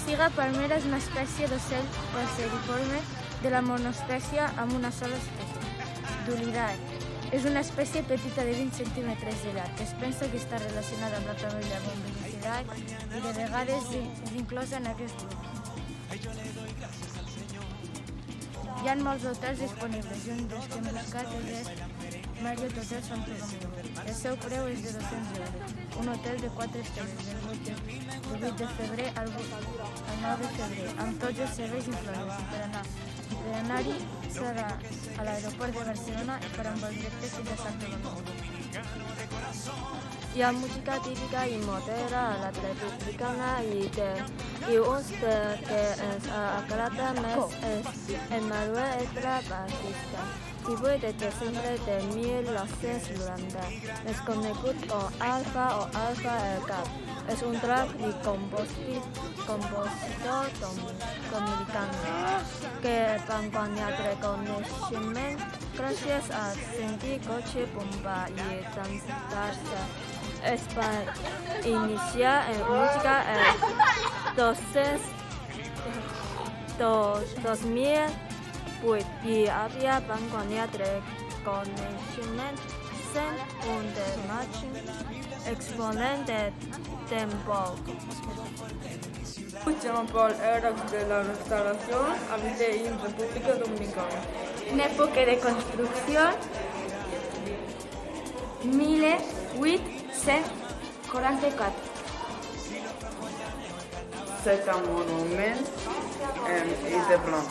Figa palmera és una espècie d'ocell passeriforme de la monoespècie amb una sola espècie. Dulidae. És una espècie petita de 20 centímetres de llarg. Es pensa que està relacionada amb la família Bombolicidae i de vegades és inclosa en aquest grup. Hi ha molts hotels disponibles i un dels que hem buscat és Marriott Hotel Santo Domingo. El seu preu és de 200 euros. Un hotel de 4 estrelles del 8 de febrer al 9 de febrer, amb tots els serveis inclosos. Per anar-hi serà a l'aeroport de Barcelona i per amb el directe fins a Santo Domingo. Hi ha música típica i moderna a la republicana i un que ens agrada més és el Manuel Etra Batista. 18 de desembre de 1990, més conegut com Alfa o Alfa El Cap. És un drac i compositor dominicano que van guanyar reconeixement gràcies a sentir cotxe, bomba i dansa. Es va iniciar en música en 2008 i havia van guanyar reconeixement sent un del màxim exponent de Dembow. Jean-Paul Hérox de la Restauración, habité en República Dominicana. En època de construcció, 1844. C'est un monument de blanc.